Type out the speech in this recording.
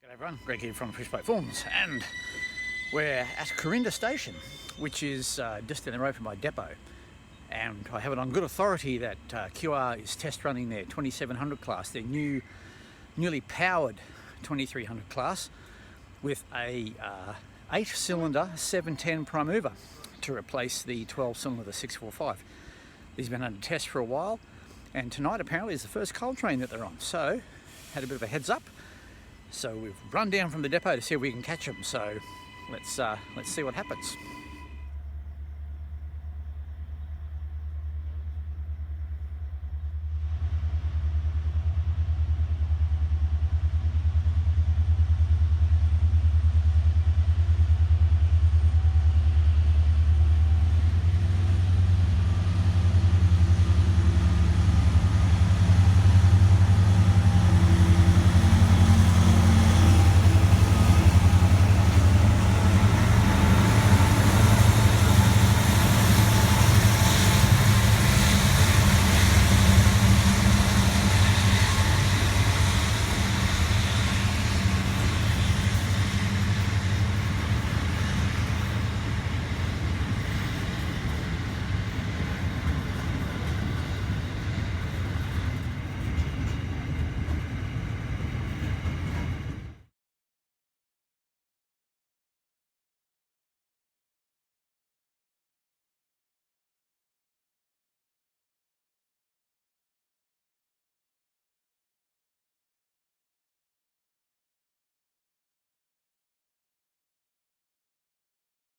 G'day everyone, Greg here from Fishboat Forms, and we're at Corinda Station, which is just down the road from my depot. And I have it on good authority that QR is test running their 2700 class, their newly powered 2300 class, with a 8-cylinder 710 prime mover to replace the 12-cylinder 645. These have been under test for a while, and tonight apparently is the first coal train that they're on. So, had a bit of a heads up. So we've run down from the depot to see if we can catch them. So let's see what happens.